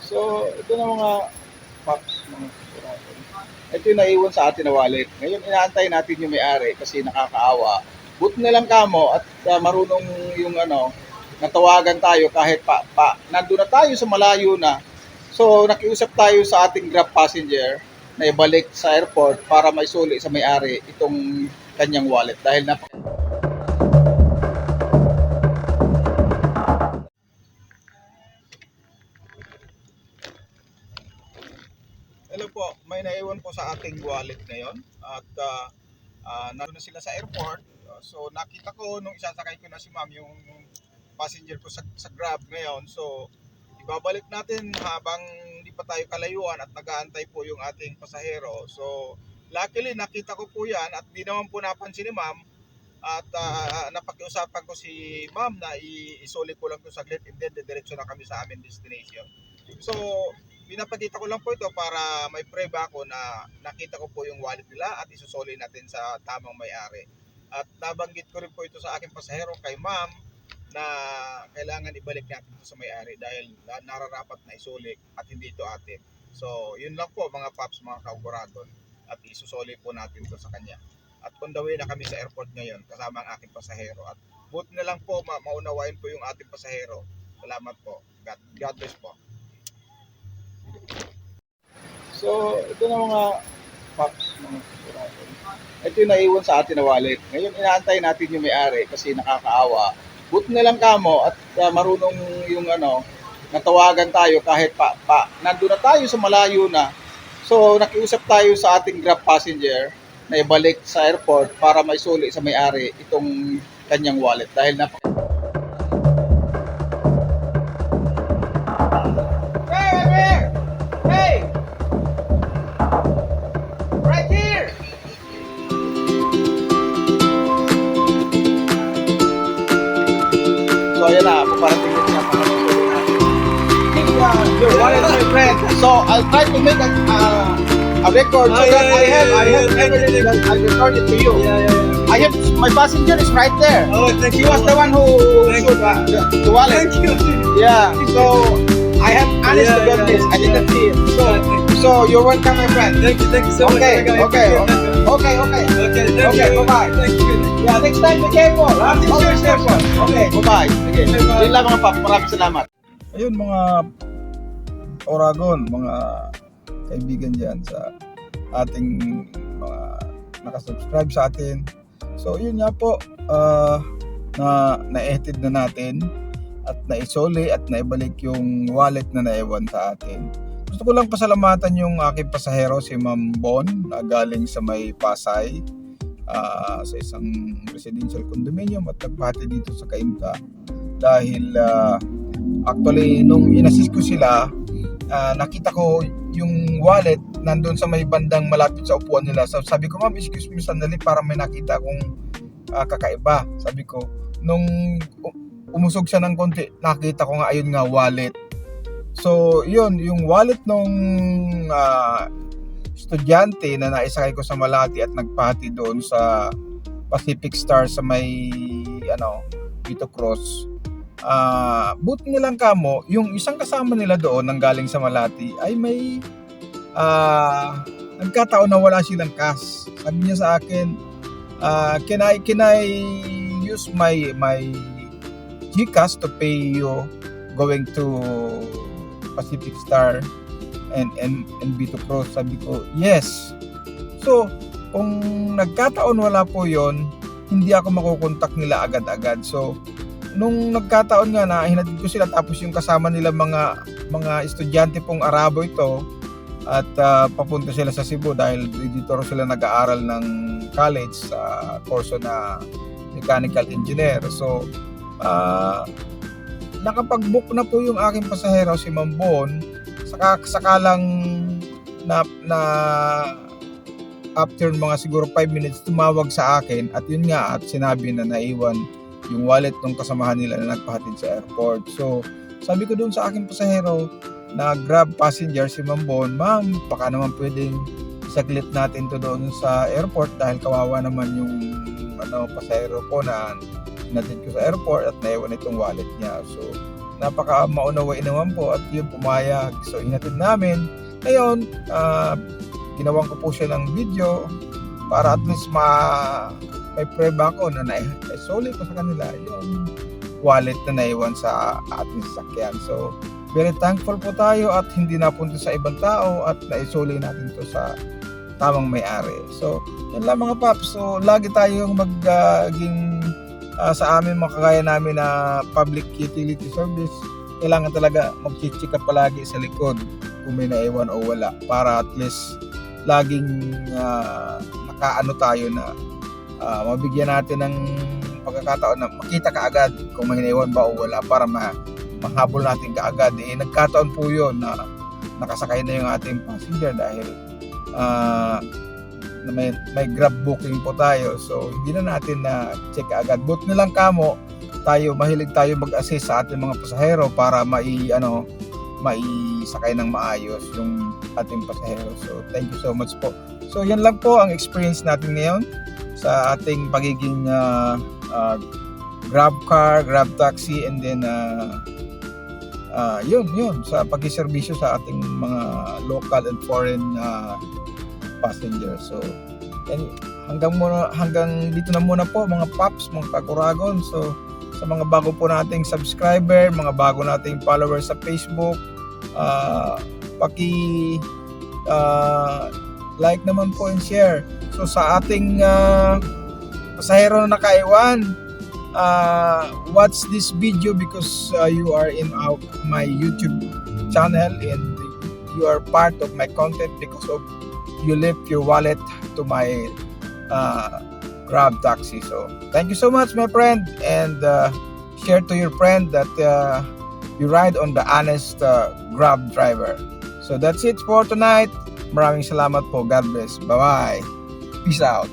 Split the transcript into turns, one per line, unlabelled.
So, ito na mga paps, mga kurapon. Ito yung naiwan sa atin na wallet. Ngayon, inaantay natin yung may-ari kasi nakakaawa. Buti na lang kamo at marunong yung natawagan tayo kahit nandun na tayo sa malayo na. So, nakiusap tayo sa ating Grab passenger na ibalik sa airport para maisuli sa may-ari itong kanyang wallet dahil hello po, may naiwan po sa ating wallet ngayon at nandun na sila sa airport. So nakita ko nung isasakay ko na si ma'am yung passenger ko sa Grab ngayon. So ibabalik natin habang hindi pa tayo kalayuan at nag-aantay po yung ating pasahero. So luckily nakita ko po yan at di naman po napansin ni ma'am. At napakiusapan ko si ma'am na isuli ko lang ito saglit and then diretso na kami sa aming destination. So pinapakita ko lang po ito para may prove ako na nakita ko po yung wallet nila at isusoli natin sa tamang may-ari. At nabanggit ko rin po ito sa aking pasahero kay ma'am na kailangan ibalik natin ito sa may-ari dahil nararapat na isuli at hindi ito atin. So yun lang po mga paps, mga kauguradon, at isusoli po natin ito sa kanya. At on the way na kami sa airport ngayon kasama ang aking pasahero. At buti na lang po maunawain po yung ating pasahero. Salamat po. God bless po. So, ito na mga paps, mga kurapon. Ito yung naiwan sa atin na wallet. Ngayon, inaantay natin yung may-ari kasi nakakaawa. Buti na lang kamo at marunong yung natawagan tayo kahit nandun na tayo sa malayo na. So, nakiusap tayo sa ating Grab passenger na ibalik sa airport para maisuli sa may-ari itong kanyang wallet dahil So ayan na, paparating ko siya para masulong natin. Your wallet, my friend. So I'll try to make a record so that I have evidence that I'll record it to you. I have my passenger is right there.
Oh, thank
He
you.
was the one who showed the wallet.
Thank you.
Yeah. So I have honest to goodness. I didn't see it. So you're welcome, my friend.
Thank you so much.
Okay.
Okay, thank you.
Bye-bye.
Thank you.
Yeah, next time be careful.
Always careful.
Okay, bye-bye. Sige.
Bye-bye.
Yun lang mga pap. Maraming salamat. Ayun mga Oragon, mga kaibigan dyan sa ating mga nakasubscribe sa atin. So yun nga po, na-edit na natin at naisoli at naibalik yung wallet na naiwan sa atin. Gusto ko lang pasalamatan yung aking pasahero, si Ma'am Bon, na galing sa may Pasay, sa isang residential condominium at nagpahati dito sa Cainta. Dahil actually nung inassist ko sila, nakita ko yung wallet nandun sa may bandang malapit sa upuan nila. So, sabi ko, ma'am, excuse me sandali para may nakita akong kakaiba. Sabi ko, nung umusog siya ng konti, nakita ko nga, ayun nga, wallet. So, yun, yung wallet nung estudyante na naisakay ko sa Malati at nagpahati doon sa Pacific Star sa may Vito Cross. Buti nilang kamo, yung isang kasama nila doon nang galing sa Malati ay may nagkataon na wala silang cash. Sabi niya sa akin, can I use my GCash to pay you going to Pacific Star and Vito Cross? Sabi ko, yes. So, kung nagkataon wala po yon, hindi ako makukontak nila agad-agad. So, nung nagkataon nga na hinatid ko sila, tapos yung kasama nila mga estudyante pong Arabo ito at papunta sila sa Cebu dahil dito sila nag-aaral ng college sa kurso na mechanical engineer. So, nakapag-book na po yung aking pasahero, si Ma'am Bon, sakalang na after mga siguro 5 minutes tumawag sa akin at yun nga, at sinabi na naiwan yung wallet ng kasamahan nila na nagpahatid sa airport. So sabi ko doon sa aking pasahero na Grab passenger, si Ma'am Bon, ma'am, baka naman pwedeng isaglit natin to doon sa airport dahil kawawa naman yung pasahero ko na natid ko sa airport at naiwan itong wallet niya. So napaka maunawain naman po at yun pumayag. So inatid namin. Ngayon, ginawan ko po siya ng video para at least may prueba ko na naisoli ko sa kanila yung wallet na naiwan sa ating sasakyan. So very thankful po tayo at hindi napunta sa ibang tao at naisoli natin to sa tamang may-ari. So yan lang mga paps. So lagi tayong maging sa amin mga kagaya namin na public utility service, kailangan talaga mag-check up palagi sa likod kung may naiwan o wala para at least laging nakaano tayo na mabigyan natin ng pagkakataon na makita kaagad kung may naiwan ba o wala para mahabol natin kaagad. Nagkataon po yun na nakasakay na yung ating passenger dahil na may grab booking po tayo, so hindi na natin na check agad. But nilang kamo tayo, mahilig tayo mag-assist sa ating mga pasahero para maisakay ng maayos yung ating pasahero. So thank you so much po. So yan lang po ang experience natin ngayon sa ating pagiging grab car, grab taxi, and then yun sa pagsiservisyo sa ating mga local and foreign passenger. So hanggang dito na muna po mga paps, mga kaguragon. So sa mga bago po nating subscriber, mga bago nating followers sa Facebook, like naman po and share. So sa ating pasahero na nakaiwan, watch this video because you are in my YouTube channel and you are part of my content because of you left your wallet to my grab taxi. So thank you so much my friend, and share to your friend that you ride on the honest grab driver. So that's it for tonight. Maraming salamat po. God bless. Bye bye. Peace out.